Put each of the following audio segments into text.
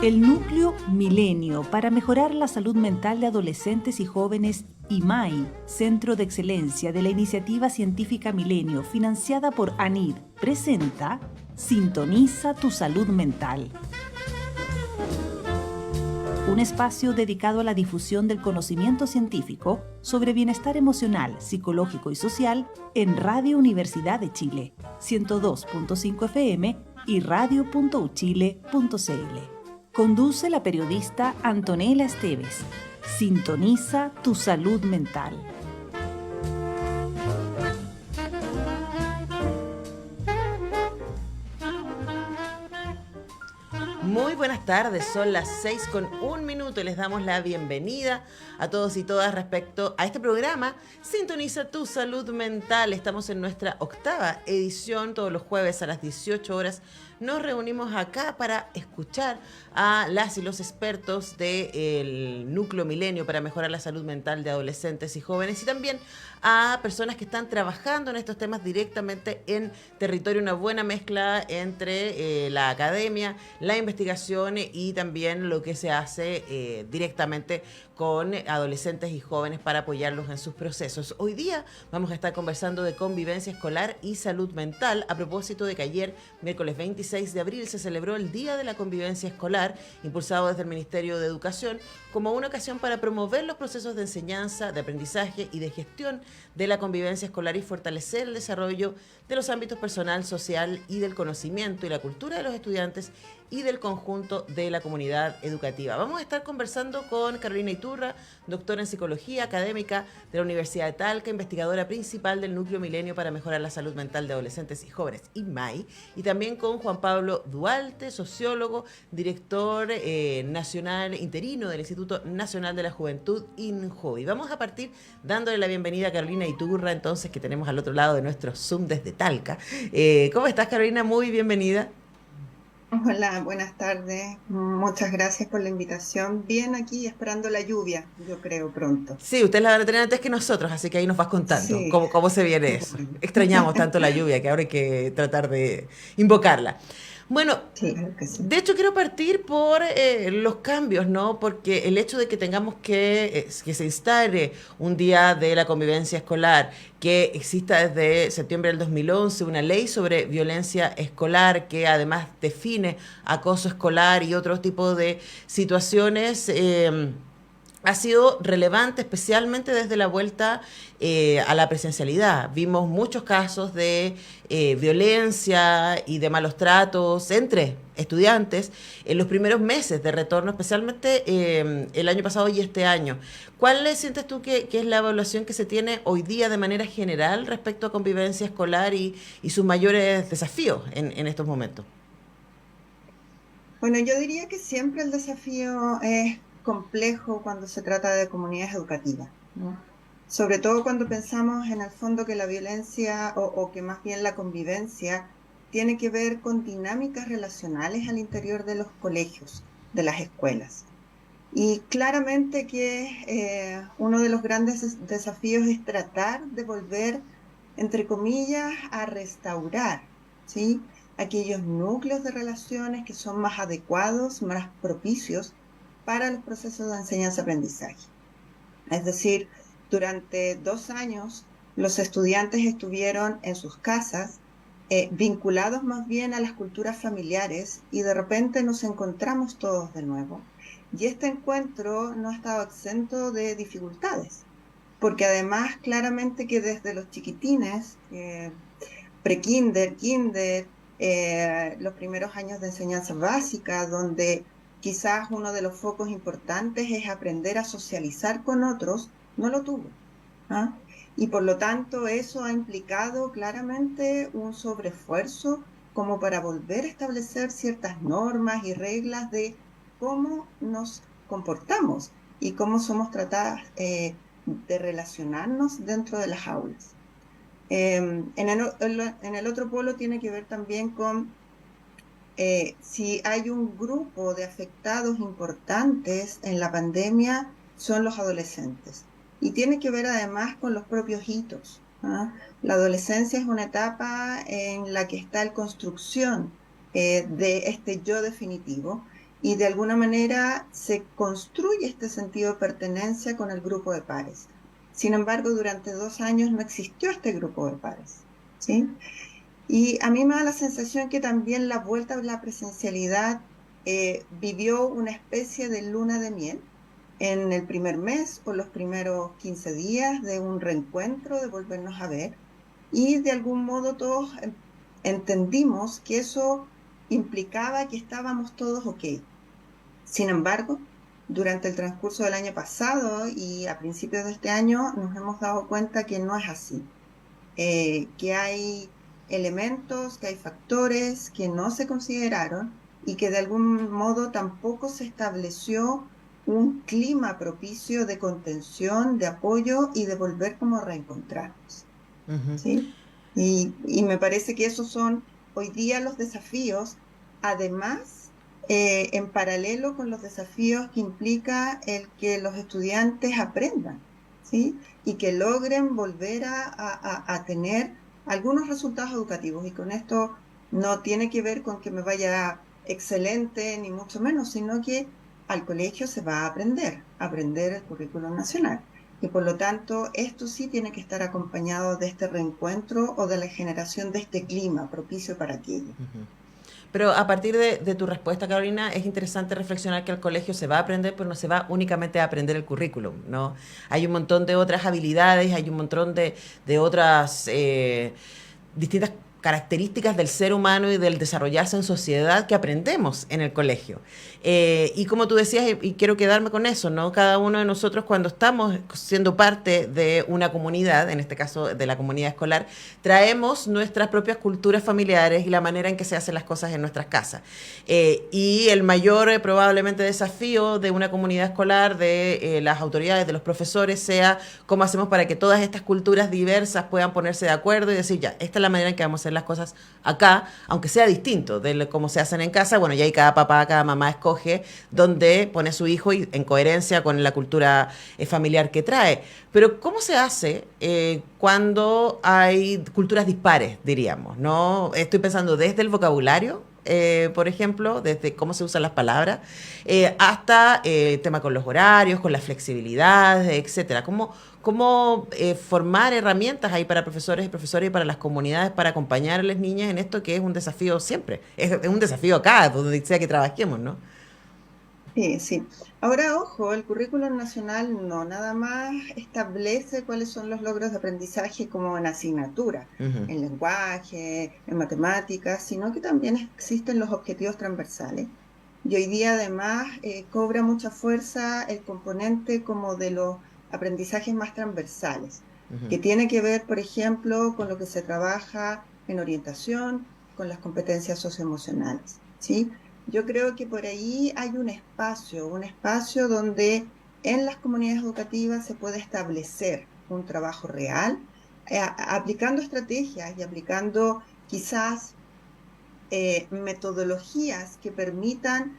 El Núcleo Milenio para mejorar la salud mental de adolescentes y jóvenes IMAI, Centro de Excelencia de la Iniciativa Científica Milenio, financiada por ANID, presenta Sintoniza tu salud mental. Un espacio dedicado a la difusión del conocimiento científico sobre bienestar emocional, psicológico y social en Radio Universidad de Chile, 102.5 FM y radio.uchile.cl. Conduce la periodista Antonella Esteves. Sintoniza tu salud mental. Muy buenas tardes, son las 6:01 y les damos la bienvenida a todos y todas respecto a este programa Sintoniza tu salud mental. Estamos en nuestra 8ª edición, todos los jueves a las 18 horas. Nos reunimos acá para escuchar a las y los expertos del Núcleo Milenio para mejorar la salud mental de adolescentes y jóvenes y también a personas que están trabajando en estos temas directamente en territorio, una buena mezcla entre la academia, la investigación y también lo que se hace directamente con adolescentes y jóvenes para apoyarlos en sus procesos. Hoy día vamos a estar conversando de convivencia escolar y salud mental a propósito de que ayer, miércoles 26 de abril, se celebró el Día de la Convivencia Escolar, impulsado desde el Ministerio de Educación, como una ocasión para promover los procesos de enseñanza, de aprendizaje y de gestión de la convivencia escolar y fortalecer el desarrollo de los ámbitos personal, social y del conocimiento y la cultura de los estudiantes y del conjunto de la comunidad educativa. Vamos a estar conversando con Carolina Iturra, doctora en psicología, académica de la Universidad de Talca, investigadora principal del Núcleo Milenio para mejorar la salud mental de adolescentes y jóvenes, IMAI, y también con Juan Pablo Duarte, sociólogo, director nacional interino del Instituto Nacional de la Juventud, INJUVI. Vamos a partir dándole la bienvenida a Carolina Iturra, entonces, que tenemos al otro lado de nuestro Zoom desde Talca. ¿Cómo estás, Carolina? Muy bienvenida. Hola, buenas tardes. Muchas gracias por la invitación. Bien, aquí esperando la lluvia, yo creo, pronto. Sí, ustedes la van a tener antes que nosotros, así que ahí nos vas contando Sí. cómo se viene eso. Extrañamos tanto la lluvia que ahora hay que tratar de invocarla. Bueno, Claro que sí. de hecho quiero partir por los cambios, ¿no? Porque el hecho de que tengamos que se instale un día de la convivencia escolar, que exista desde septiembre del 2011 una ley sobre violencia escolar que además define acoso escolar y otros tipos de situaciones, ha sido relevante, especialmente desde la vuelta a la presencialidad. Vimos muchos casos de violencia y de malos tratos entre estudiantes en los primeros meses de retorno, especialmente el año pasado y este año. ¿Cuál sientes tú que es la evaluación que se tiene hoy día de manera general respecto a convivencia escolar y sus mayores desafíos en estos momentos? Bueno, yo diría que siempre el desafío es complejo cuando se trata de comunidades educativas, ¿no? Sobre todo cuando pensamos en el fondo que la violencia o que más bien la convivencia tiene que ver con dinámicas relacionales al interior de los colegios, de las escuelas. Y claramente que uno de los grandes desafíos es tratar de volver, entre comillas, a restaurar, ¿sí?, aquellos núcleos de relaciones que son más adecuados, más propicios para los procesos de enseñanza-aprendizaje. Es decir, durante 2 años los estudiantes estuvieron en sus casas, vinculados más bien a las culturas familiares, y de repente nos encontramos todos de nuevo. Y este encuentro no ha estado exento de dificultades, porque además claramente que desde los chiquitines, pre-kinder, kinder, los primeros años de enseñanza básica, donde quizás uno de los focos importantes es aprender a socializar con otros, no lo tuvo, ¿ah? Y por lo tanto eso ha implicado claramente un sobreesfuerzo como para volver a establecer ciertas normas y reglas de cómo nos comportamos y cómo somos tratadas de relacionarnos dentro de las aulas. En el otro polo tiene que ver también con si hay un grupo de afectados importantes en la pandemia, son los adolescentes. Y tiene que ver además con los propios hitos, ¿ah? La adolescencia es una etapa en la que está la construcción de este yo definitivo, y de alguna manera se construye este sentido de pertenencia con el grupo de pares. Sin embargo, durante 2 años no existió este grupo de pares, ¿sí? Y a mí me da la sensación que también la vuelta a la presencialidad vivió una especie de luna de miel en el primer mes o los primeros 15 días de un reencuentro, de volvernos a ver, y de algún modo todos entendimos que eso implicaba que estábamos todos ok. Sin embargo, durante el transcurso del año pasado y a principios de este año nos hemos dado cuenta que no es así, que hay elementos, que hay factores que no se consideraron y que de algún modo tampoco se estableció un clima propicio de contención, de apoyo y de volver como a reencontrarnos, ¿sí? Y me parece que esos son hoy día los desafíos, además, en paralelo con los desafíos que implica el que los estudiantes aprendan, ¿sí? Y que logren volver a tener algunos resultados educativos. Y con esto no tiene que ver con que me vaya excelente, ni mucho menos, sino que al colegio se va a aprender el currículum nacional. Y por lo tanto, esto sí tiene que estar acompañado de este reencuentro o de la generación de este clima propicio para aquello. Pero a partir de tu respuesta, Carolina, es interesante reflexionar que al colegio se va a aprender, pero no se va únicamente a aprender el currículum, ¿no? Hay un montón de otras habilidades, hay un montón de otras distintas características del ser humano y del desarrollarse en sociedad que aprendemos en el colegio. Y como tú decías, y quiero quedarme con eso, ¿no? Cada uno de nosotros cuando estamos siendo parte de una comunidad, en este caso de la comunidad escolar, traemos nuestras propias culturas familiares y la manera en que se hacen las cosas en nuestras casas. Y el mayor probablemente desafío de una comunidad escolar, de las autoridades, de los profesores, sea cómo hacemos para que todas estas culturas diversas puedan ponerse de acuerdo y decir, ya, esta es la manera en que vamos a hacer las cosas acá, aunque sea distinto de cómo se hacen en casa. Bueno, y ahí cada papá, cada mamá escoge dónde pone a su hijo y en coherencia con la cultura familiar que trae. Pero ¿cómo se hace cuando hay culturas dispares, diríamos? ¿No? Estoy pensando desde el vocabulario, por ejemplo, desde cómo se usan las palabras, hasta el tema con los horarios, con las flexibilidades, etcétera. ¿Cómo formar herramientas ahí para profesores y profesores y para las comunidades para acompañar a las niñas en esto que es un desafío siempre? Es un desafío acá, donde sea que trabajemos, ¿no? Sí, sí. Ahora, ojo, el currículum nacional no nada más establece cuáles son los logros de aprendizaje como en asignatura, en lenguaje, en matemáticas, sino que también existen los objetivos transversales. Y hoy día además cobra mucha fuerza el componente como de los aprendizajes más transversales, que tiene que ver, por ejemplo, con lo que se trabaja en orientación, con las competencias socioemocionales, ¿sí? Yo creo que por ahí hay un espacio donde en las comunidades educativas se puede establecer un trabajo real, aplicando estrategias y aplicando quizás metodologías que permitan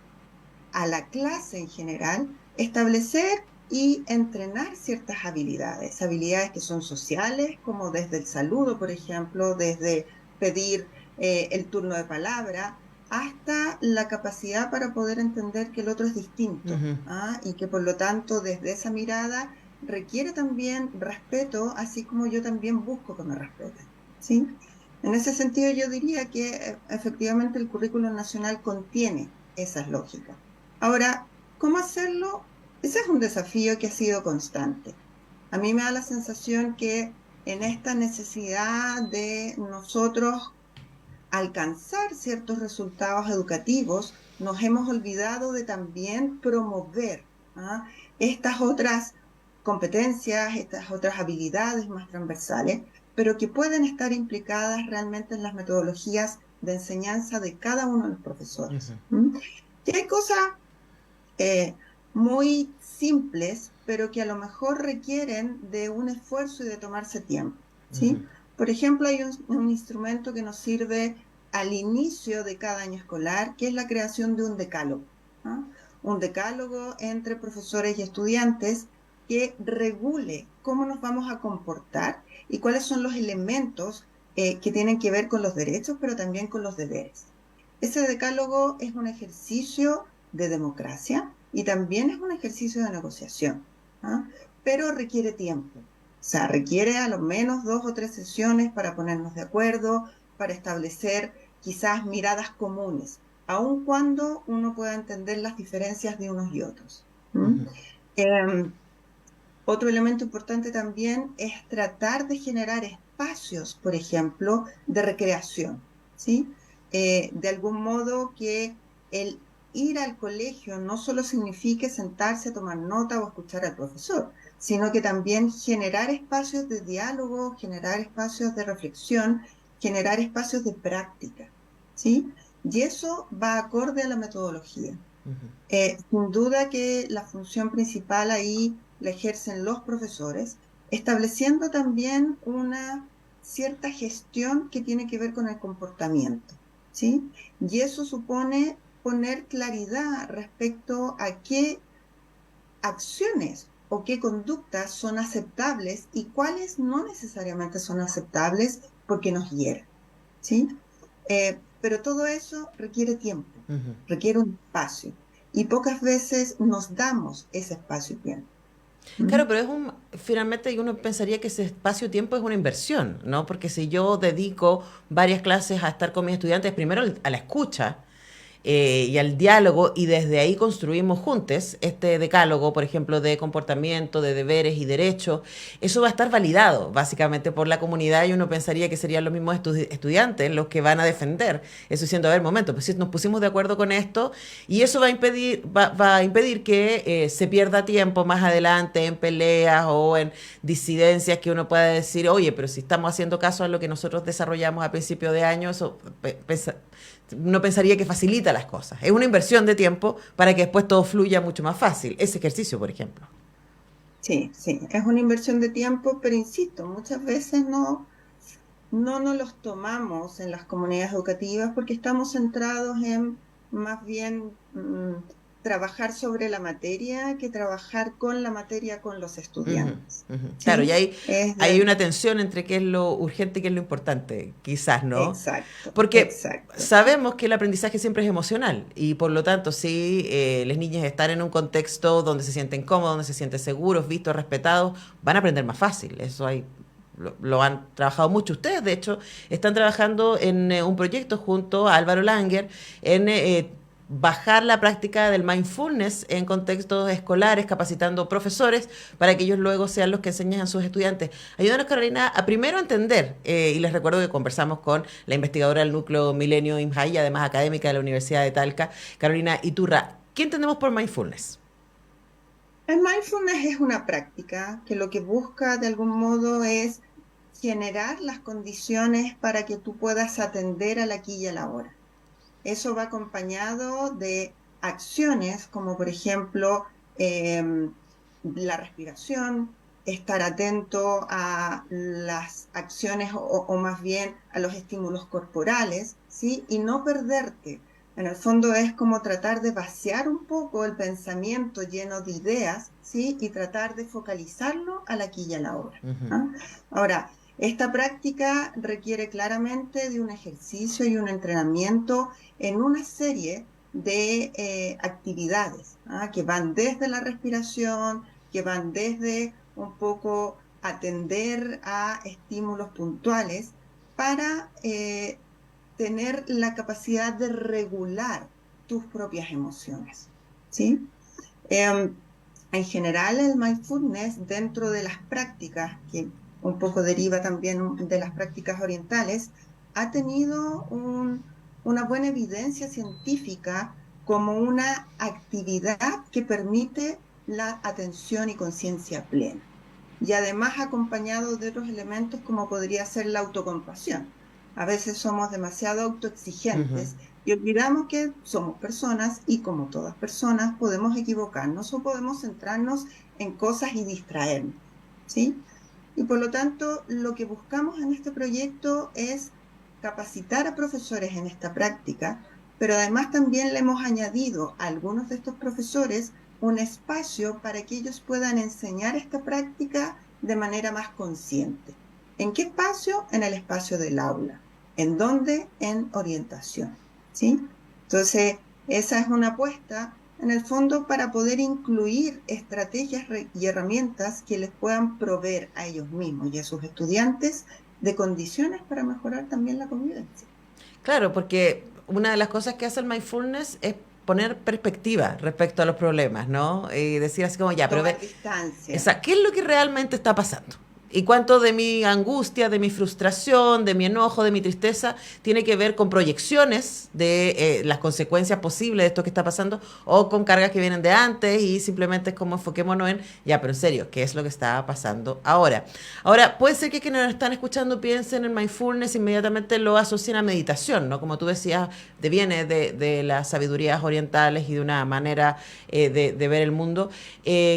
a la clase en general establecer y entrenar ciertas habilidades que son sociales, como desde el saludo, por ejemplo, desde pedir el turno de palabra, hasta la capacidad para poder entender que el otro es distinto, y que por lo tanto desde esa mirada requiere también respeto, así como yo también busco que me respeten, ¿sí? En ese sentido yo diría que efectivamente el currículum nacional contiene esas lógicas. Ahora, ¿cómo hacerlo? Ese es un desafío que ha sido constante. A mí me da la sensación que en esta necesidad de nosotros alcanzar ciertos resultados educativos, nos hemos olvidado de también promover estas otras competencias, estas otras habilidades más transversales, pero que pueden estar implicadas realmente en las metodologías de enseñanza de cada uno de los profesores. Y hay cosas muy simples, pero que a lo mejor requieren de un esfuerzo y de tomarse tiempo, ¿sí? Por ejemplo, hay un instrumento que nos sirve al inicio de cada año escolar, que es la creación de un decálogo, ¿no? Un decálogo entre profesores y estudiantes que regule cómo nos vamos a comportar y cuáles son los elementos que tienen que ver con los derechos, pero también con los deberes. Ese decálogo es un ejercicio de democracia y también es un ejercicio de negociación, ¿ah? Pero requiere tiempo. O sea, requiere a lo menos 2 o 3 sesiones para ponernos de acuerdo, para establecer quizás miradas comunes, aun cuando uno pueda entender las diferencias de unos y otros. Otro elemento importante también es tratar de generar espacios, por ejemplo, de recreación, ¿sí? De algún modo que el ir al colegio no solo signifique sentarse a tomar nota o escuchar al profesor, sino que también generar espacios de diálogo, generar espacios de reflexión, generar espacios de práctica, ¿sí? Y eso va acorde a la metodología. Sin duda que la función principal ahí la ejercen los profesores, estableciendo también una cierta gestión que tiene que ver con el comportamiento, ¿sí? Y eso supone poner claridad respecto a qué acciones o qué conductas son aceptables y cuáles no necesariamente son aceptables porque nos hieren, ¿sí? Pero todo eso requiere tiempo, requiere un espacio, y pocas veces nos damos ese espacio y tiempo. Claro, pero finalmente uno pensaría que ese espacio-tiempo es una inversión, ¿no? Porque si yo dedico varias clases a estar con mis estudiantes, primero a la escucha, y al diálogo, y desde ahí construimos juntos este decálogo, por ejemplo, de comportamiento, de deberes y derechos. Eso va a estar validado básicamente por la comunidad, y uno pensaría que serían los mismos estudiantes los que van a defender eso, diciendo, a ver, momento, pues si nos pusimos de acuerdo con esto, y eso va a impedir que se pierda tiempo más adelante en peleas o en disidencias, que uno pueda decir, oye, pero si estamos haciendo caso a lo que nosotros desarrollamos a principio de año, eso no pensaría que facilita las cosas. Es una inversión de tiempo para que después todo fluya mucho más fácil. Ese ejercicio, por ejemplo. Sí, es una inversión de tiempo, pero insisto, muchas veces no nos los tomamos en las comunidades educativas porque estamos centrados en más bien trabajar sobre la materia que trabajar con la materia con los estudiantes. ¿Sí? Claro, y hay una tensión entre qué es lo urgente y qué es lo importante, quizás, ¿no? Exacto. Porque sabemos que el aprendizaje siempre es emocional, y por lo tanto, si las niñas están en un contexto donde se sienten cómodos, donde se sienten seguros, vistos, respetados, van a aprender más fácil. Eso lo han trabajado mucho ustedes. De hecho, están trabajando en un proyecto junto a Álvaro Langer en bajar la práctica del mindfulness en contextos escolares, capacitando profesores para que ellos luego sean los que enseñen a sus estudiantes. Ayúdanos, Carolina, a primero entender, y les recuerdo que conversamos con la investigadora del Núcleo Milenio IMJAI, y además académica de la Universidad de Talca, Carolina Iturra. ¿Qué entendemos por mindfulness? El mindfulness es una práctica que lo que busca de algún modo es generar las condiciones para que tú puedas atender al aquí y a la ahora. Eso va acompañado de acciones como, por ejemplo, la respiración, estar atento a las acciones o más bien a los estímulos corporales, ¿sí? Y no perderte. En el fondo es como tratar de vaciar un poco el pensamiento lleno de ideas, ¿sí? Y tratar de focalizarlo al aquí y a la ahora. ¿Ah? Ahora, esta práctica requiere claramente de un ejercicio y un entrenamiento en una serie de actividades, ¿ah? Que van desde la respiración, que van desde un poco atender a estímulos puntuales para tener la capacidad de regular tus propias emociones, ¿sí? En general, el mindfulness, dentro de las prácticas que un poco deriva también de las prácticas orientales, ha tenido una buena evidencia científica como una actividad que permite la atención y conciencia plena. Y además acompañado de otros elementos como podría ser la autocompasión. A veces somos demasiado autoexigentes y olvidamos que somos personas y como todas personas podemos equivocarnos o podemos centrarnos en cosas y distraernos, ¿sí? Y por lo tanto, lo que buscamos en este proyecto es capacitar a profesores en esta práctica, pero además también le hemos añadido a algunos de estos profesores un espacio para que ellos puedan enseñar esta práctica de manera más consciente. ¿En qué espacio? En el espacio del aula. ¿En dónde? En orientación, ¿sí? Entonces, esa es una apuesta en el fondo para poder incluir estrategias y herramientas que les puedan proveer a ellos mismos y a sus estudiantes de condiciones para mejorar también la convivencia. Claro, porque una de las cosas que hace el mindfulness es poner perspectiva respecto a los problemas, ¿no? Y decir así como, ya, pero Tomar distancia. ¿qué es lo que realmente está pasando? Y cuánto de mi angustia, de mi frustración, de mi enojo, de mi tristeza, tiene que ver con proyecciones de las consecuencias posibles de esto que está pasando, o con cargas que vienen de antes, y simplemente es como enfoquémonos en, ya, pero en serio, ¿qué es lo que está pasando ahora? Ahora, puede ser que quienes nos están escuchando piensen en mindfulness, inmediatamente lo asocian a meditación, ¿no? Como tú decías, viene de las sabidurías orientales y de una manera de ver el mundo.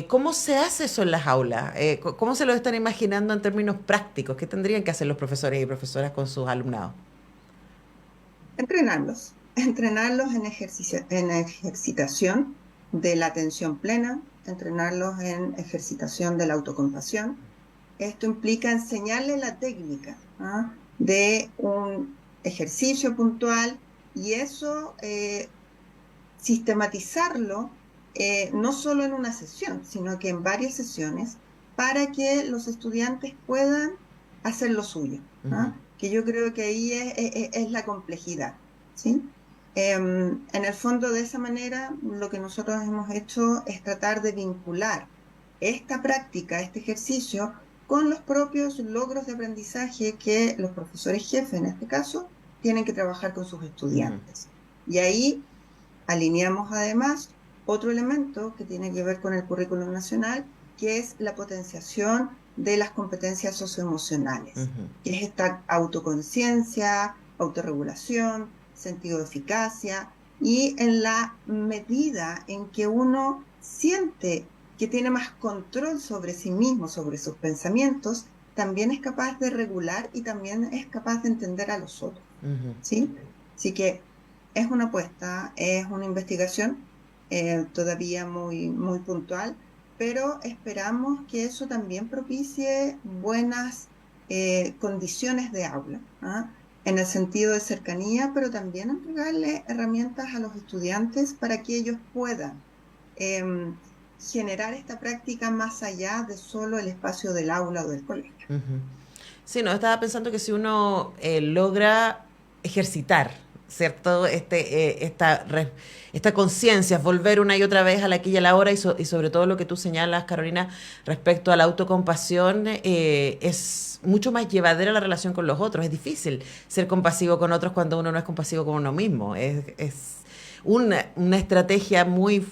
¿Cómo se hace eso en las aulas? ¿Cómo se lo están imaginando en términos prácticos? ¿Qué tendrían que hacer los profesores y profesoras con sus alumnados? Entrenarlos en ejercitación de la atención plena, entrenarlos en ejercitación de la autocompasión. Esto implica enseñarles la técnica de un ejercicio puntual y eso sistematizarlo no solo en una sesión, sino que en varias sesiones para que los estudiantes puedan hacer lo suyo. Que yo creo que ahí es la complejidad, ¿sí? En el fondo, de esa manera, lo que nosotros hemos hecho es tratar de vincular esta práctica, este ejercicio, con los propios logros de aprendizaje que los profesores jefes, en este caso, tienen que trabajar con sus estudiantes. Y ahí alineamos además otro elemento que tiene que ver con el currículum nacional, que es la potenciación de las competencias socioemocionales, que es esta autoconciencia, autorregulación, sentido de eficacia, y en la medida en que uno siente que tiene más control sobre sí mismo, sobre sus pensamientos, también es capaz de regular y también es capaz de entender a los otros, ¿sí? Así que es una apuesta, es una investigación todavía muy, muy puntual, pero esperamos que eso también propicie buenas condiciones de aula, en el sentido de cercanía, pero también entregarle herramientas a los estudiantes para que ellos puedan generar esta práctica más allá de solo el espacio del aula o del colegio. Sí, no, estaba pensando que si uno logra ejercitar, ¿cierto? Esta conciencia, volver una y otra vez a la aquí y a la hora, y sobre todo lo que tú señalas, Carolina, respecto a la autocompasión, es mucho más llevadera la relación con los otros. Es difícil ser compasivo con otros cuando uno no es compasivo con uno mismo. Es una estrategia muy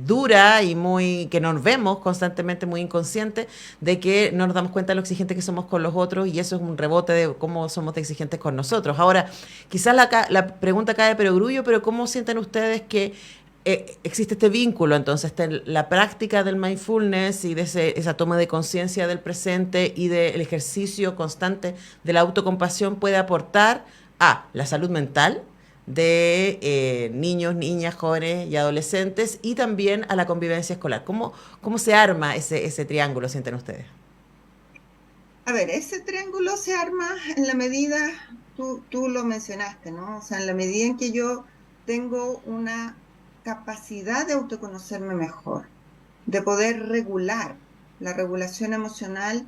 dura y que nos vemos constantemente muy inconsciente de que no nos damos cuenta de lo exigentes que somos con los otros, y eso es un rebote de cómo somos de exigentes con nosotros. Ahora, quizás la pregunta cae de perogrullo, pero ¿cómo sienten ustedes que existe este vínculo entonces la práctica del mindfulness y de esa toma de conciencia del presente y del ejercicio constante de la autocompasión puede aportar a la salud mental de niños, niñas, jóvenes y adolescentes, y también a la convivencia escolar? ¿Cómo se arma ese triángulo, sienten ustedes? A ver, ese triángulo se arma en la medida, tú lo mencionaste, ¿no? O sea, en la medida en que yo tengo una capacidad de autoconocerme mejor, de poder regular. La regulación emocional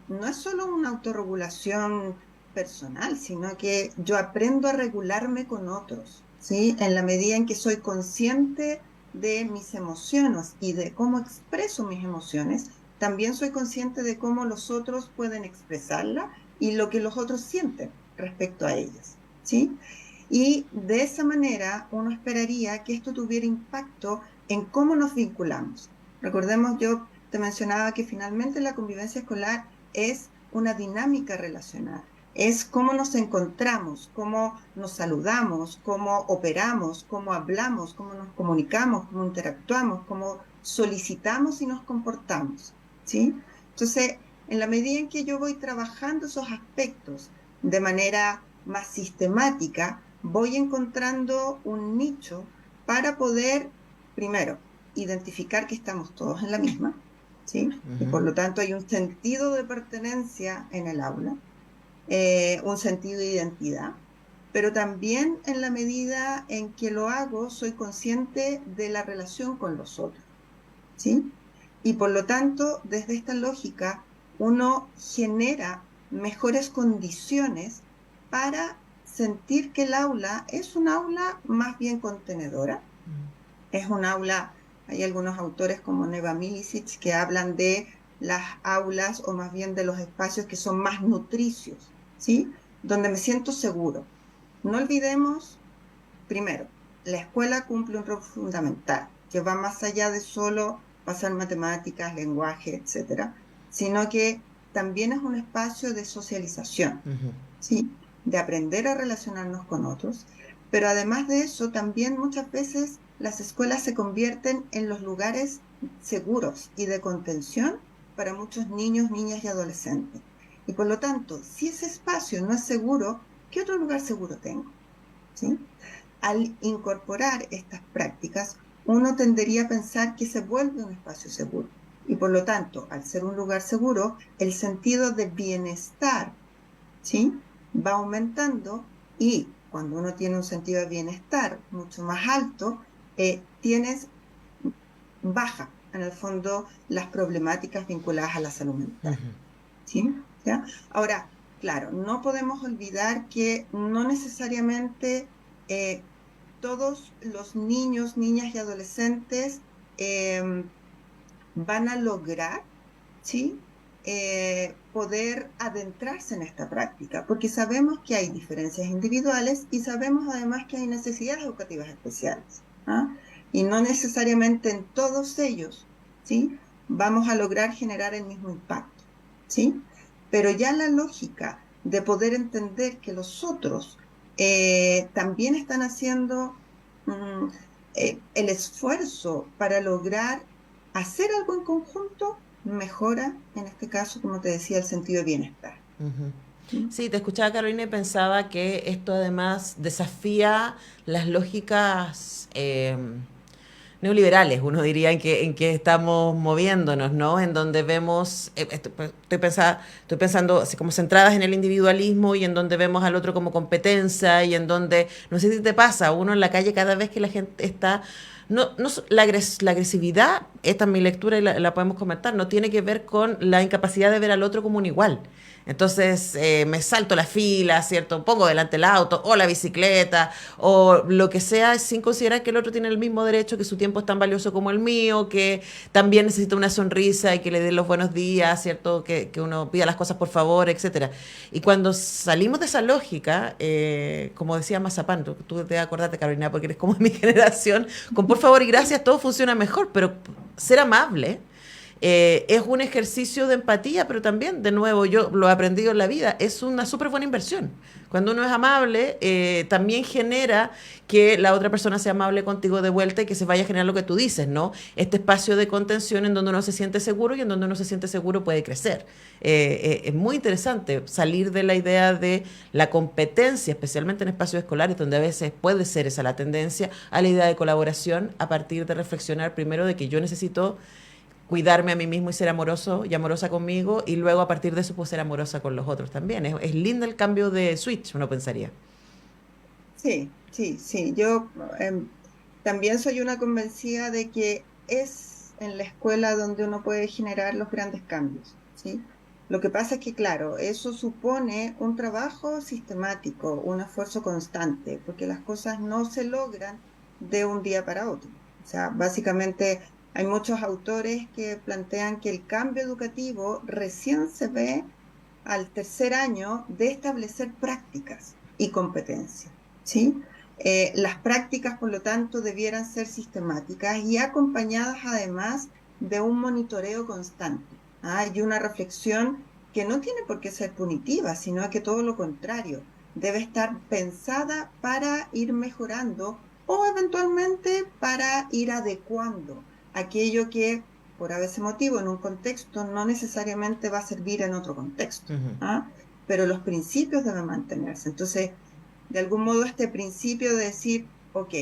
no es solo una autorregulación personal, sino que yo aprendo a regularme con otros, ¿sí? En la medida en que soy consciente de mis emociones y de cómo expreso mis emociones, también soy consciente de cómo los otros pueden expresarla y lo que los otros sienten respecto a ellas, ¿sí? Y de esa manera uno esperaría que esto tuviera impacto en cómo nos vinculamos. Recordemos, yo te mencionaba que finalmente la convivencia escolar es una dinámica relacional. Es cómo nos encontramos, cómo nos saludamos, cómo operamos, cómo hablamos, cómo nos comunicamos, cómo interactuamos, cómo solicitamos y nos comportamos, ¿sí? Entonces, en la medida en que yo voy trabajando esos aspectos de manera más sistemática, voy encontrando un nicho para poder, primero, identificar que estamos todos en la misma, ¿sí? Y por lo tanto hay un sentido de pertenencia en el aula. Un sentido de identidad, pero también en la medida en que lo hago, soy consciente de la relación con los otros, ¿sí? Y por lo tanto, desde esta lógica, uno genera mejores condiciones para sentir que el aula es un aula más bien contenedora. Es un aula, hay algunos autores como Neva Milicic que hablan de las aulas o más bien de los espacios que son más nutricios, ¿sí? Donde me siento seguro. No olvidemos, primero, la escuela cumple un rol fundamental, que va más allá de solo pasar matemáticas, lenguaje, etcétera, sino que también es un espacio de socialización, ¿sí? De aprender a relacionarnos con otros, pero además de eso, también muchas veces las escuelas se convierten en los lugares seguros y de contención para muchos niños, niñas y adolescentes. Y por lo tanto, si ese espacio no es seguro, ¿qué otro lugar seguro tengo? ¿Sí? Al incorporar estas prácticas, uno tendería a pensar que se vuelve un espacio seguro. Y por lo tanto, al ser un lugar seguro, el sentido de bienestar, ¿sí?, va aumentando, y cuando uno tiene un sentido de bienestar mucho más alto, baja en el fondo las problemáticas vinculadas a la salud mental. ¿Sí? ¿Ya? Ahora, claro, no podemos olvidar que no necesariamente todos los niños, niñas y adolescentes van a lograr, ¿sí?, poder adentrarse en esta práctica, porque sabemos que hay diferencias individuales y sabemos además que hay necesidades educativas especiales, ¿ah? Y no necesariamente en todos ellos, ¿sí?, vamos a lograr generar el mismo impacto, ¿sí? Pero ya la lógica de poder entender que los otros también están haciendo el esfuerzo para lograr hacer algo en conjunto, mejora, en este caso, como te decía, el sentido de bienestar. Sí, te escuchaba, Carolina, y pensaba que esto además desafía las lógicas neoliberales, uno diría, en que estamos moviéndonos, ¿no? En donde vemos, estoy pensando así como centradas en el individualismo, y en donde vemos al otro como competencia, y en donde, no sé si te pasa, uno en la calle cada vez que la gente está... la agresividad, esta es mi lectura y la podemos comentar, no tiene que ver con la incapacidad de ver al otro como un igual. Entonces me salto la fila, ¿cierto? Pongo delante el auto o la bicicleta o lo que sea, sin considerar que el otro tiene el mismo derecho, que su tiempo es tan valioso como el mío, que también necesita una sonrisa y que le den los buenos días, ¿cierto? Que uno pida las cosas por favor, etcétera. Y cuando salimos de esa lógica, como decía Mazapán, tú te acordate, Carolina, porque eres como de mi generación, con por favor y gracias todo funciona mejor, pero ser amable es un ejercicio de empatía, pero también, de nuevo, yo lo he aprendido en la vida, es una súper buena inversión. Cuando uno es amable, también genera que la otra persona sea amable contigo de vuelta y que se vaya a generar lo que tú dices, ¿no? Este espacio de contención en donde uno se siente seguro, y en donde uno se siente seguro puede crecer. Es muy interesante salir de la idea de la competencia, especialmente en espacios escolares, donde a veces puede ser esa la tendencia, a la idea de colaboración, a partir de reflexionar primero de que yo necesito cuidarme a mí mismo y ser amoroso y amorosa conmigo, y luego a partir de eso puedo ser amorosa con los otros también. Es lindo el cambio de switch, uno pensaría. Sí. Yo también soy una convencida de que es en la escuela donde uno puede generar los grandes cambios, ¿sí? Lo que pasa es que, claro, eso supone un trabajo sistemático, un esfuerzo constante, porque las cosas no se logran de un día para otro. O sea, básicamente hay muchos autores que plantean que el cambio educativo recién se ve al tercer año de establecer prácticas y competencias, ¿sí? Las prácticas, por lo tanto, debieran ser sistemáticas y acompañadas además de un monitoreo constante, ¿ah? Y una reflexión que no tiene por qué ser punitiva, sino que todo lo contrario, debe estar pensada para ir mejorando o eventualmente para ir adecuando aquello que, por a veces motivo, en un contexto no necesariamente va a servir en otro contexto, ¿ah? Pero los principios deben mantenerse. Entonces, de algún modo, este principio de decir, ok,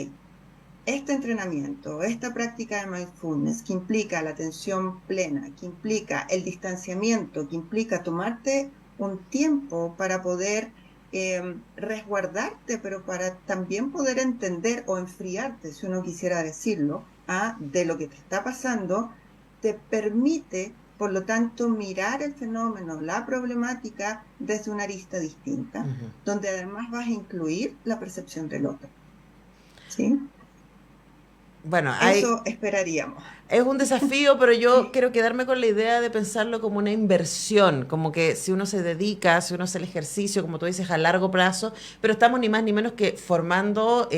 este entrenamiento, esta práctica de mindfulness que implica la atención plena, que implica el distanciamiento, que implica tomarte un tiempo para poder resguardarte, pero para también poder entender o enfriarte, si uno quisiera decirlo, de lo que te está pasando, te permite, por lo tanto, mirar el fenómeno, la problemática desde una arista distinta, donde además vas a incluir la percepción del otro. ¿Sí? Bueno, eso esperaríamos. Es un desafío, pero yo quiero quedarme con la idea de pensarlo como una inversión, como que si uno se dedica, si uno hace el ejercicio, como tú dices, a largo plazo, pero estamos ni más ni menos que formando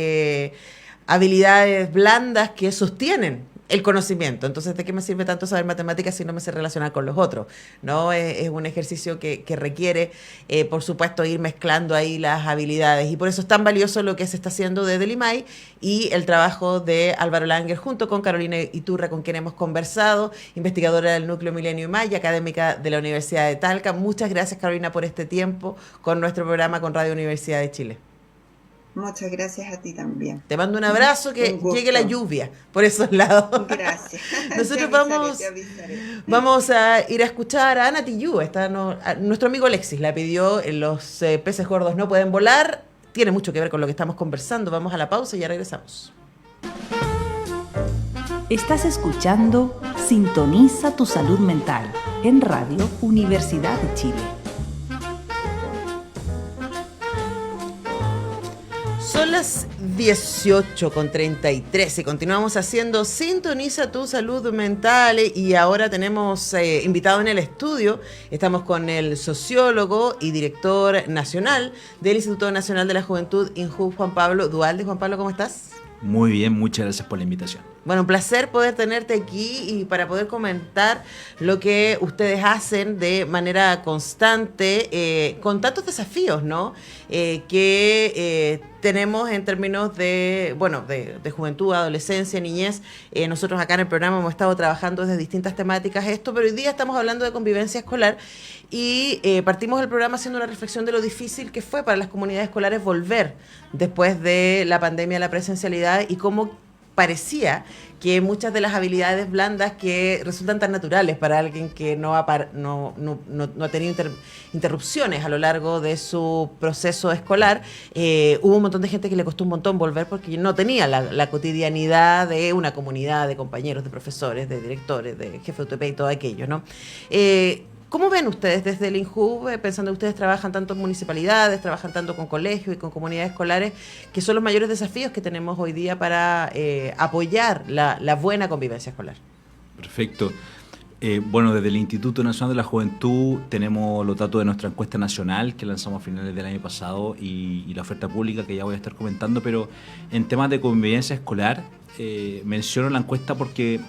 habilidades blandas que sostienen el conocimiento. Entonces, ¿de qué me sirve tanto saber matemáticas si no me sé relacionar con los otros? ¿No? Es un ejercicio que requiere, por supuesto, ir mezclando ahí las habilidades. Y por eso es tan valioso lo que se está haciendo desde el IMAI y el trabajo de Álvaro Langer junto con Carolina Iturra, con quien hemos conversado, investigadora del Núcleo Milenio IMAI y académica de la Universidad de Talca. Muchas gracias, Carolina, por este tiempo con nuestro programa con Radio Universidad de Chile. Muchas gracias a ti también. Te mando un abrazo, que llegue la lluvia por esos lados. Gracias. Nosotros vamos a ir a escuchar a Ana Tijoux. Nuestro amigo Alexis la pidió, los peces gordos no pueden volar. Tiene mucho que ver con lo que estamos conversando. Vamos a la pausa y ya regresamos. Estás escuchando Sintoniza tu salud mental en Radio Universidad de Chile. Son las 18:33 y continuamos haciendo Sintoniza tu salud mental y ahora tenemos invitado en el estudio, estamos con el sociólogo y director nacional del Instituto Nacional de la Juventud, INJU, Juan Pablo Duhalde. Juan Pablo, ¿cómo estás? Muy bien, muchas gracias por la invitación. Bueno, un placer poder tenerte aquí y para poder comentar lo que ustedes hacen de manera constante con tantos desafíos, ¿no? Que tenemos en términos de juventud, adolescencia, niñez. Nosotros acá en el programa hemos estado trabajando desde distintas temáticas esto, pero hoy día estamos hablando de convivencia escolar y partimos el programa haciendo una reflexión de lo difícil que fue para las comunidades escolares volver después de la pandemia a la presencialidad y cómo parecía que muchas de las habilidades blandas que resultan tan naturales para alguien que no ha tenido interrupciones a lo largo de su proceso escolar, hubo un montón de gente que le costó un montón volver porque no tenía la cotidianidad de una comunidad de compañeros, de profesores, de directores, de jefe de UTP y todo aquello, ¿no? ¿Cómo ven ustedes desde el INJU, pensando que ustedes trabajan tanto en municipalidades, trabajan tanto con colegios y con comunidades escolares, que son los mayores desafíos que tenemos hoy día para apoyar la buena convivencia escolar? Perfecto. Bueno, desde el Instituto Nacional de la Juventud tenemos los datos de nuestra encuesta nacional que lanzamos a finales del año pasado y la oferta pública que ya voy a estar comentando, pero en temas de convivencia escolar menciono la encuesta porque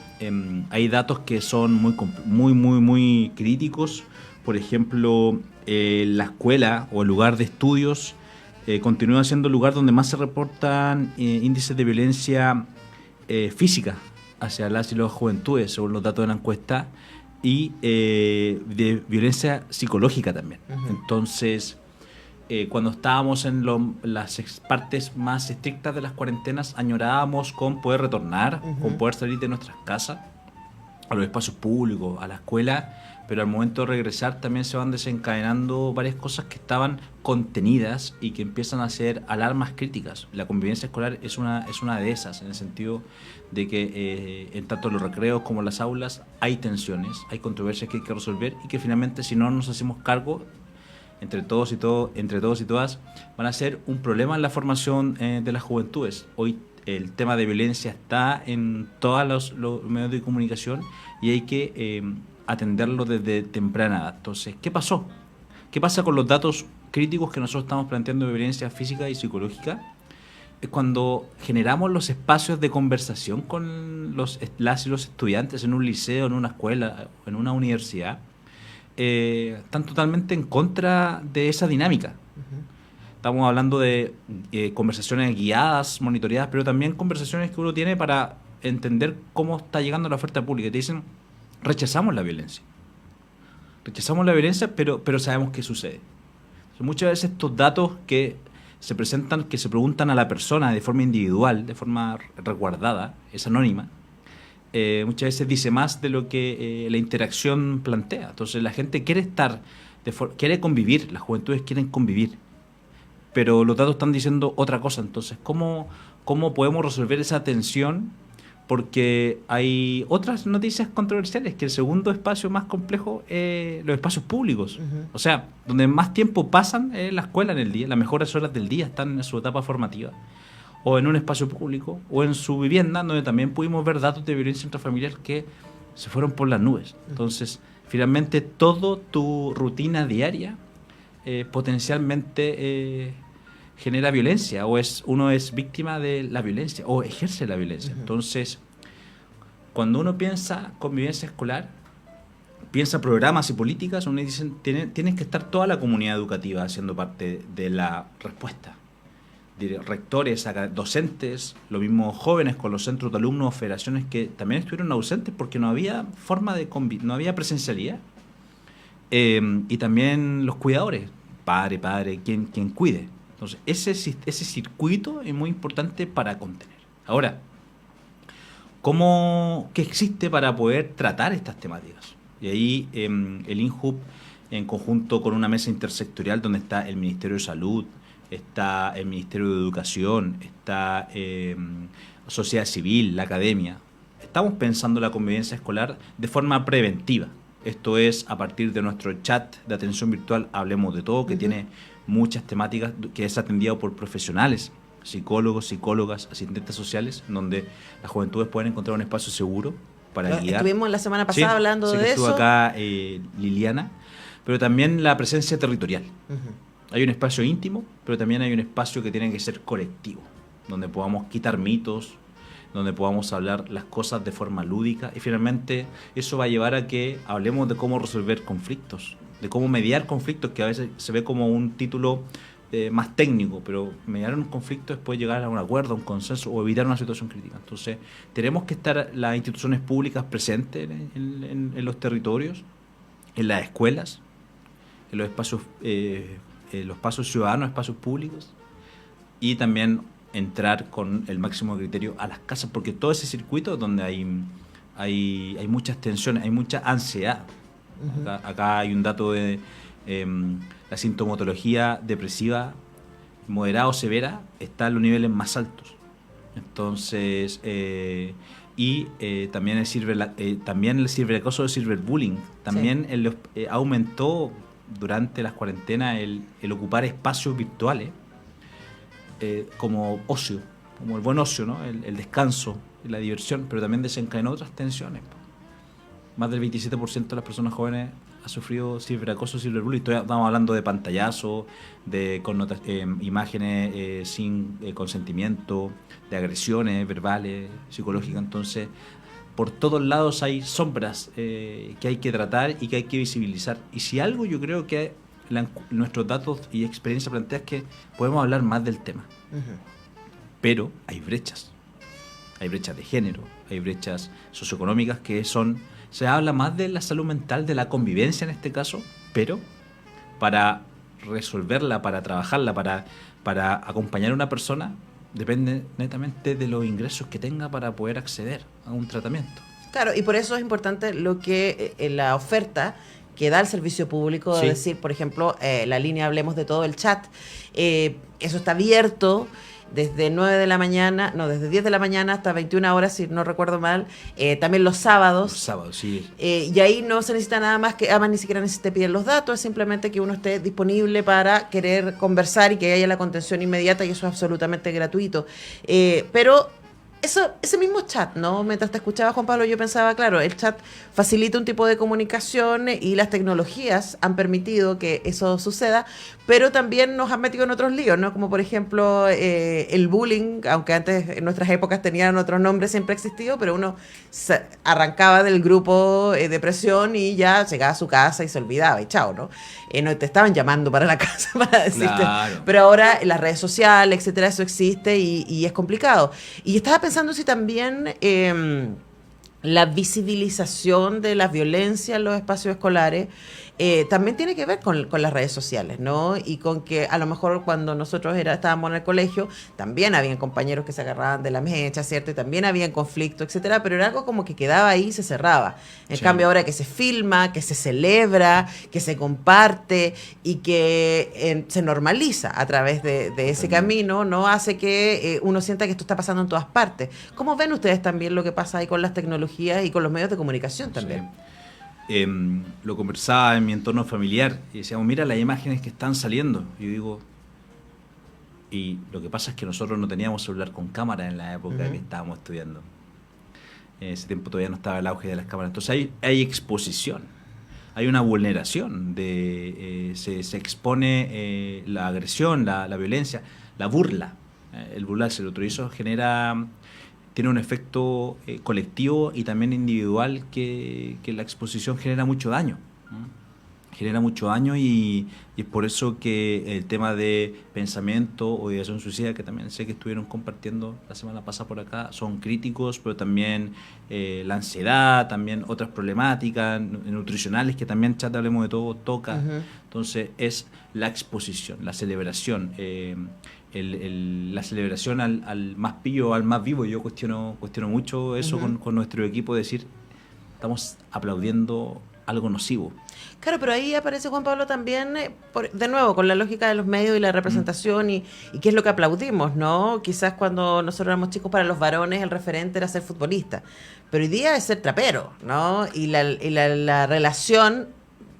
hay datos que son muy críticos. Por ejemplo, la escuela o el lugar de estudios continúa siendo el lugar donde más se reportan índices de violencia física hacia las y las juventudes, según los datos de la encuesta, y de violencia psicológica también. Uh-huh. Entonces, cuando estábamos en las partes más estrictas de las cuarentenas, añorábamos con poder retornar, uh-huh, con poder salir de nuestras casas, a los espacios públicos, a la escuela, pero al momento de regresar también se van desencadenando varias cosas que estaban contenidas y que empiezan a ser alarmas críticas. La convivencia escolar es una de esas, en el sentido de que en tanto los recreos como las aulas hay tensiones, hay controversias que hay que resolver y que finalmente, si no nos hacemos cargo entre todos y todas, van a ser un problema en la formación de las juventudes. Hoy el tema de violencia está en todos los medios de comunicación y hay que atenderlo desde temprana edad. Entonces, ¿qué pasó? ¿Qué pasa con los datos críticos que nosotros estamos planteando de violencia física y psicológica? Es cuando generamos los espacios de conversación con las y los estudiantes en un liceo, en una escuela, en una universidad, están totalmente en contra de esa dinámica. Uh-huh. Estamos hablando de conversaciones guiadas, monitoreadas, pero también conversaciones que uno tiene para entender cómo está llegando la oferta pública. Te dicen, rechazamos la violencia, pero sabemos qué sucede. Muchas veces estos datos que se presentan, que se preguntan a la persona de forma individual, de forma resguardada, es anónima, muchas veces dice más de lo que la interacción plantea. Entonces la gente quiere quiere convivir, las juventudes quieren convivir. pero los datos están diciendo otra cosa. Entonces, ¿cómo podemos resolver esa tensión? Porque hay otras noticias controversiales, que el segundo espacio más complejo es los espacios públicos. O sea, donde más tiempo pasan en la escuela en el día, las mejores horas del día están en su etapa formativa, o en un espacio público, o en su vivienda, donde también pudimos ver datos de violencia intrafamiliar que se fueron por las nubes. Entonces, finalmente, toda tu rutina diaria potencialmente genera violencia, o uno es víctima de la violencia, o ejerce la violencia. Entonces, cuando uno piensa convivencia escolar, piensa programas y políticas, uno dice, tiene que estar toda la comunidad educativa haciendo parte de la respuesta. Rectores, docentes, lo mismo jóvenes con los centros de alumnos, federaciones que también estuvieron ausentes porque no había forma de no había presencialidad. Y también los cuidadores, padre, quien cuide. Entonces, ese circuito es muy importante para contener. Ahora, ¿qué existe para poder tratar estas temáticas? Y ahí el INJUB, en conjunto con una mesa intersectorial donde está el Ministerio de Salud, está el Ministerio de Educación, está sociedad civil, la academia, estamos pensando la convivencia escolar de forma preventiva. Esto es a partir de nuestro chat de atención virtual Hablemos de Todo, que tiene muchas temáticas, que es atendido por profesionales, psicólogos, psicólogas, asistentes sociales, donde las juventudes pueden encontrar un espacio seguro para guiar. Estuvimos la semana pasada hablando de eso. Estuvo acá Liliana, pero también la presencia territorial. Hay un espacio íntimo, pero también hay un espacio que tiene que ser colectivo, donde podamos quitar mitos, donde podamos hablar las cosas de forma lúdica, y finalmente eso va a llevar a que hablemos de cómo resolver conflictos, de cómo mediar conflictos, que a veces se ve como un título más técnico, pero mediar un conflicto es poder llegar a un acuerdo, a un consenso o evitar una situación crítica. Entonces, tenemos que estar las instituciones públicas presentes en los territorios, en las escuelas, en los espacios ciudadanos, espacios públicos, y también entrar con el máximo criterio a las casas, porque todo ese circuito donde hay muchas tensiones, hay mucha ansiedad. Acá hay un dato de la sintomatología depresiva moderada o severa está en los niveles más altos. Entonces, también el ciberacoso, el ciberbullying, también aumentó durante las cuarentenas el ocupar espacios virtuales como ocio, como el buen ocio, ¿no? El descanso, la diversión, pero también desencadenó otras tensiones. Más del 27% de las personas jóvenes ha sufrido ciberacoso, ciberbullying. Estamos hablando de pantallazos, de imágenes sin consentimiento, de agresiones verbales, psicológicas. Entonces, por todos lados hay sombras que hay que tratar y que hay que visibilizar. Y si algo yo creo que nuestros datos y experiencia plantea es que podemos hablar más del tema. Pero hay brechas. Hay brechas de género, hay brechas socioeconómicas que se habla más de la salud mental, de la convivencia en este caso, pero para resolverla, para trabajarla, para acompañar a una persona, depende netamente de los ingresos que tenga para poder acceder a un tratamiento. Claro, y por eso es importante lo que la oferta que da el servicio público, de decir, por ejemplo, la línea Hablemos de Todo, el chat, eso está abierto desde 9 de la mañana, desde 10 de la mañana hasta 21 horas, si no recuerdo mal, también los sábados. Los sábados, sí. Y ahí no se necesita nada más que, además ni siquiera necesita pedir los datos, es simplemente que uno esté disponible para querer conversar y que haya la contención inmediata, y eso es absolutamente gratuito. Pero ese mismo chat, ¿no? Mientras te escuchaba, Juan Pablo, yo pensaba, claro, el chat facilita un tipo de comunicación y las tecnologías han permitido que eso suceda, pero también nos han metido en otros líos, ¿no? Como por ejemplo el bullying, aunque antes en nuestras épocas tenían otros nombres, siempre ha existido, pero uno arrancaba del grupo de presión y ya llegaba a su casa y se olvidaba y chao, ¿no? No te estaban llamando para la casa para decirte. Claro. Pero ahora en las redes sociales, etcétera, eso existe y es complicado. Y estaba pensando si también la visibilización de la violencia en los espacios escolares también tiene que ver con las redes sociales, ¿no? Y con que a lo mejor cuando nosotros estábamos en el colegio, también habían compañeros que se agarraban de la mecha, ¿cierto? Y también habían conflictos, etcétera, pero era algo como que quedaba ahí y se cerraba. En cambio, ahora que se filma, que se celebra, que se comparte y que se normaliza a través de ese camino, ¿no? Hace que uno sienta que esto está pasando en todas partes. ¿Cómo ven ustedes también lo que pasa ahí con las tecnologías y con los medios de comunicación también? Sí. Lo conversaba en mi entorno familiar y decíamos, mira las imágenes que están saliendo. Y yo digo, y lo que pasa es que nosotros no teníamos celular con cámara en la época que estábamos estudiando. En ese tiempo todavía no estaba el auge de las cámaras. Entonces hay exposición, hay una vulneración, se expone la agresión, la violencia, la burla, el burlarse el otro. Y eso tiene un efecto colectivo y también individual que la exposición genera mucho daño. Genera mucho daño y es por eso que el tema de pensamiento o ideación suicida, que también sé que estuvieron compartiendo la semana pasada por acá, son críticos, pero también la ansiedad, también otras problemáticas nutricionales que también Chat Hablemos de Todo toca. Entonces es la exposición, la celebración, la celebración al más pillo, al más vivo. Yo cuestiono mucho eso con nuestro equipo, decir, estamos aplaudiendo algo nocivo. Claro, pero ahí aparece Juan Pablo también, de nuevo, con la lógica de los medios y la representación y qué es lo que aplaudimos, ¿no? Quizás cuando nosotros éramos chicos, para los varones el referente era ser futbolista, pero hoy día es ser trapero, ¿no? Y la relación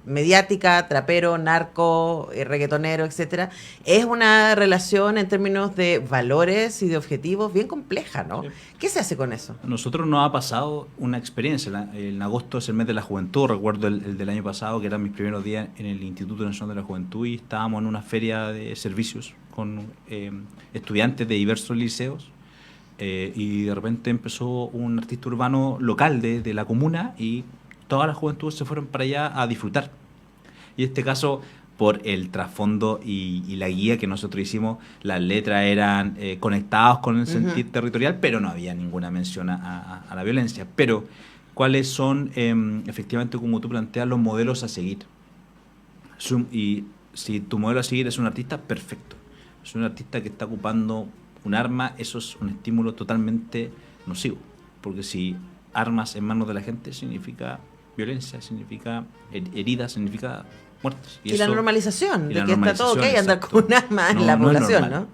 mediática, trapero, narco, reggaetonero, etcétera, es una relación en términos de valores y de objetivos bien compleja, ¿no? Sí. ¿Qué se hace con eso? A nosotros nos ha pasado una experiencia. En agosto es el mes de la juventud, recuerdo el del año pasado, que eran mis primeros días en el Instituto Nacional de la Juventud, y estábamos en una feria de servicios con estudiantes de diversos liceos, y de repente empezó un artista urbano local de la comuna y todas las juventudes se fueron para allá a disfrutar. Y en este caso, por el trasfondo y la guía que nosotros hicimos, las letras eran conectadas con el sentir territorial, pero no había ninguna mención a la violencia. Pero, ¿cuáles son, efectivamente, como tú planteas, los modelos a seguir? Y si tu modelo a seguir es un artista, perfecto. Es un artista que está ocupando un arma, eso es un estímulo totalmente nocivo. Porque si armas en manos de la gente significa violencia, significa heridas, significa muertes. Y la normalización, de que está todo ok andar con un arma en la población,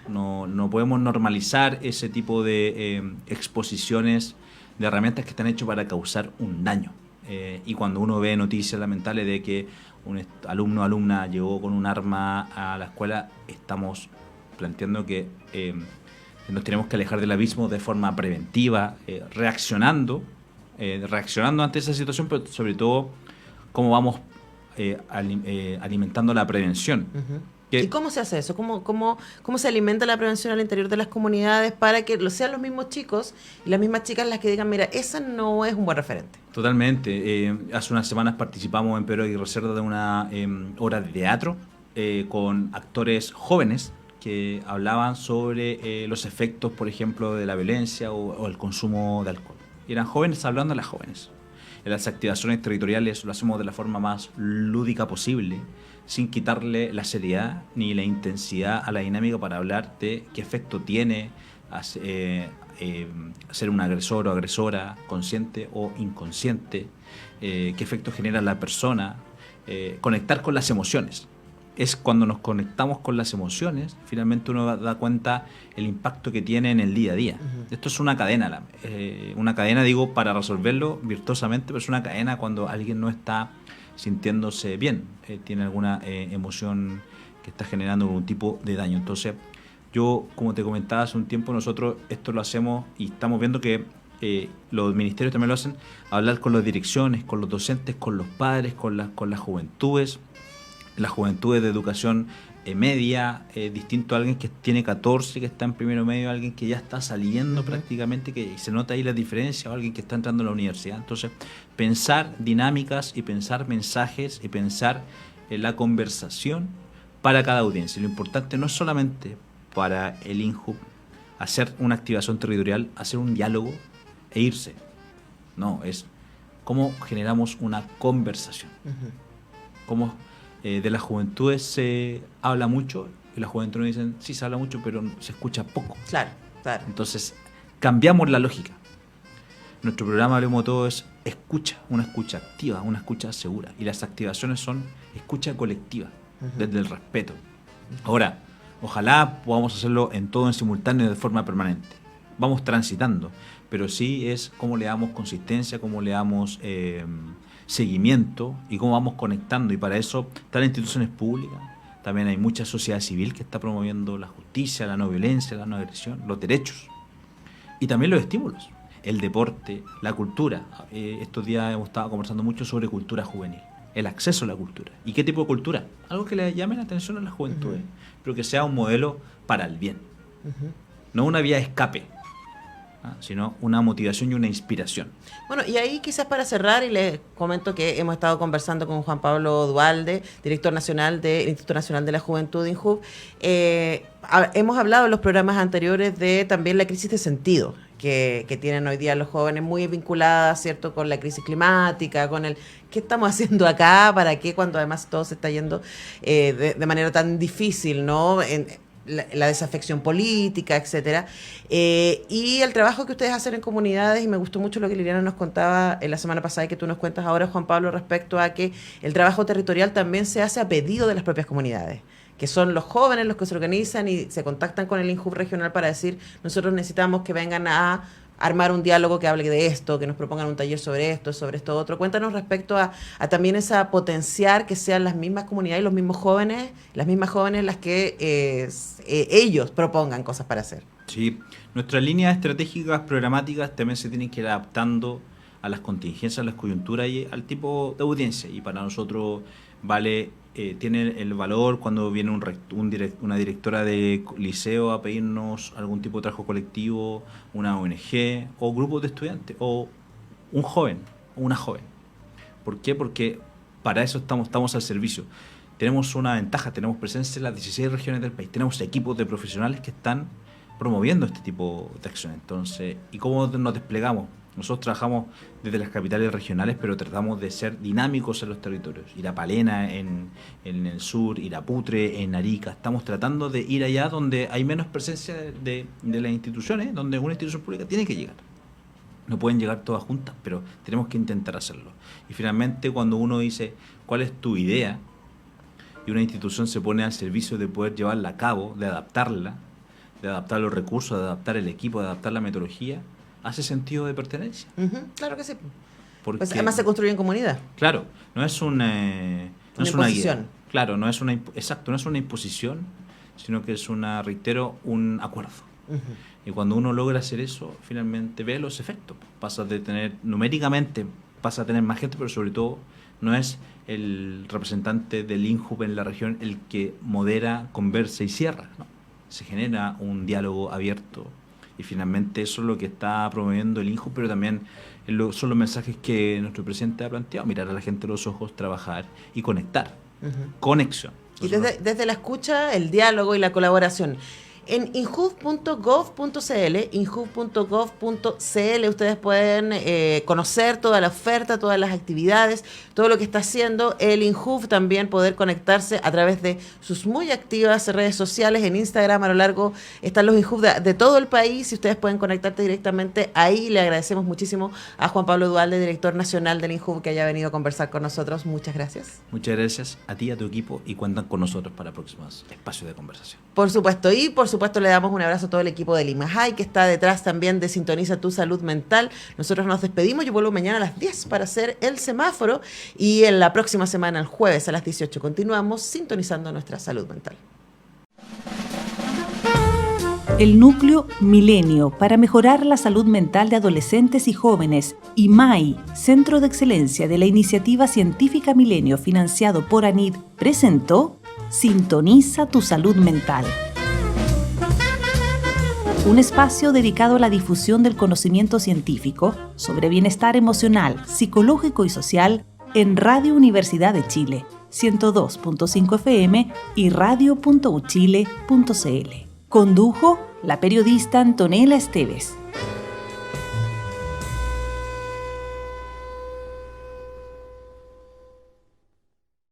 ¿no? No podemos normalizar ese tipo de exposiciones de herramientas que están hechas para causar un daño. Y cuando uno ve noticias lamentables de que un alumno o alumna llegó con un arma a la escuela, estamos planteando que nos tenemos que alejar del abismo de forma preventiva, reaccionando ante esa situación, pero sobre todo cómo vamos alimentando la prevención. ¿Y cómo se hace eso? ¿Cómo se alimenta la prevención al interior de las comunidades para que sean los mismos chicos y las mismas chicas las que digan, mira, esa no es un buen referente? Totalmente. Hace unas semanas participamos en Pedro Aguirre Cerda de una obra de teatro con actores jóvenes que hablaban sobre los efectos, por ejemplo, de la violencia o el consumo de alcohol. Y eran jóvenes hablando a las jóvenes. En las activaciones territoriales lo hacemos de la forma más lúdica posible, sin quitarle la seriedad ni la intensidad a la dinámica, para hablar de qué efecto tiene ser un agresor o agresora, consciente o inconsciente, qué efecto genera en la persona, conectar con las emociones. Es cuando nos conectamos con las emociones, finalmente uno da cuenta el impacto que tiene en el día a día. Esto es una cadena, digo, para resolverlo virtuosamente, pero es una cadena cuando alguien no está sintiéndose bien, tiene alguna emoción que está generando algún tipo de daño. Entonces, yo, como te comentaba hace un tiempo, nosotros esto lo hacemos y estamos viendo que los ministerios también lo hacen, hablar con las direcciones, con los docentes, con los padres, con las juventudes. Las juventudes de educación media, distinto a alguien que tiene 14, que está en primero medio, a alguien que ya está saliendo prácticamente, que se nota ahí la diferencia, o alguien que está entrando a la universidad. Entonces, pensar dinámicas y pensar mensajes y pensar la conversación para cada audiencia. Lo importante no es solamente para el INJUB hacer una activación territorial, hacer un diálogo e irse. No, es cómo generamos una conversación. Como de las juventudes se habla mucho y las juventudes dicen, sí, se habla mucho, pero se escucha poco. Claro, claro. Entonces, cambiamos la lógica. Nuestro programa Hablemos de Todo es escucha, una escucha activa, una escucha segura. Y las activaciones son escucha colectiva, desde el respeto. Ahora, ojalá podamos hacerlo en todo en simultáneo de forma permanente. Vamos transitando, pero sí es cómo le damos consistencia, cómo le damos seguimiento y cómo vamos conectando. Y para eso están las instituciones públicas, también hay mucha sociedad civil que está promoviendo la justicia, la no violencia, la no agresión, los derechos y también los estímulos, el deporte, la cultura. Estos días hemos estado conversando mucho sobre cultura juvenil, el acceso a la cultura. ¿Y qué tipo de cultura? Algo que le llame la atención a las juventudes, pero que sea un modelo para el bien, no una vía de escape, sino una motivación y una inspiración. Bueno, y ahí quizás para cerrar, y les comento que hemos estado conversando con Juan Pablo Duhalde, director nacional del Instituto Nacional de la Juventud, INJUV. Hemos hablado en los programas anteriores de también la crisis de sentido que tienen hoy día los jóvenes, muy vinculada, ¿cierto?, con la crisis climática, con el qué estamos haciendo acá, para qué, cuando además todo se está yendo de manera tan difícil, ¿no?, la desafección política, etcétera, y el trabajo que ustedes hacen en comunidades. Y me gustó mucho lo que Liliana nos contaba la semana pasada y que tú nos cuentas ahora, Juan Pablo, respecto a que el trabajo territorial también se hace a pedido de las propias comunidades, que son los jóvenes los que se organizan y se contactan con el INJUV regional para decir, nosotros necesitamos que vengan a armar un diálogo que hable de esto, que nos propongan un taller sobre esto otro. Cuéntanos respecto a también esa potenciar que sean las mismas comunidades y los mismos jóvenes, las mismas jóvenes las que ellos propongan cosas para hacer. Sí, nuestras líneas estratégicas programáticas también se tienen que ir adaptando a las contingencias, a las coyunturas y al tipo de audiencia. Y para nosotros tiene el valor cuando viene una directora de liceo a pedirnos algún tipo de trabajo colectivo, una ONG o grupos de estudiantes o un joven o una joven. ¿Por qué? Porque para eso estamos al servicio. Tenemos una ventaja, tenemos presencia en las 16 regiones del país, tenemos equipos de profesionales que están promoviendo este tipo de acciones. Entonces, ¿y cómo nos desplegamos? Nosotros trabajamos desde las capitales regionales, pero tratamos de ser dinámicos en los territorios. Irapalena en el sur, Iraputre en Arica. Estamos tratando de ir allá donde hay menos presencia de las instituciones, donde una institución pública tiene que llegar. No pueden llegar todas juntas, pero tenemos que intentar hacerlo. Y finalmente, cuando uno dice, ¿cuál es tu idea? Y una institución se pone al servicio de poder llevarla a cabo, de adaptarla, de adaptar los recursos, de adaptar el equipo, de adaptar la metodología, hace sentido de pertenencia. Claro que sí. Porque, pues además se construye en comunidad. Claro, no es una imposición. Guía. Claro, no es una imposición, sino que es un acuerdo. Y cuando uno logra hacer eso, finalmente ve los efectos. Numéricamente pasa a tener más gente, pero sobre todo no es el representante del INJUV en la región el que modera, conversa y cierra, ¿no? Se genera un diálogo abierto. Y finalmente eso es lo que está promoviendo el INJUV, pero también son los mensajes que nuestro presidente ha planteado: mirar a la gente a los ojos, trabajar y conectar. Conexión. Y desde la escucha, el diálogo y la colaboración. En injuv.gov.cl, ustedes pueden conocer toda la oferta, todas las actividades, todo lo que está haciendo el INJUV, también poder conectarse a través de sus muy activas redes sociales. En Instagram a lo largo están los INJUV de todo el país y ustedes pueden conectarte directamente ahí. Le agradecemos muchísimo a Juan Pablo Duhalde, director nacional del INJUV, que haya venido a conversar con nosotros. Muchas gracias. Muchas gracias a ti y a tu equipo, y cuentan con nosotros para próximos espacios de conversación. Por supuesto, y por supuesto le damos un abrazo a todo el equipo del IMAJAI, que está detrás también de Sintoniza tu Salud Mental. Nosotros nos despedimos. Yo vuelvo mañana a las 10 para hacer el semáforo, y en la próxima semana, el jueves a las 18, continuamos sintonizando nuestra salud mental. El Núcleo Milenio para mejorar la salud mental de adolescentes y jóvenes, IMAI, Centro de Excelencia de la Iniciativa Científica Milenio, financiado por ANID, presentó Sintoniza tu Salud Mental. Un espacio dedicado a la difusión del conocimiento científico sobre bienestar emocional, psicológico y social en Radio Universidad de Chile, 102.5 FM y radio.uchile.cl. Condujo la periodista Antonella Esteves.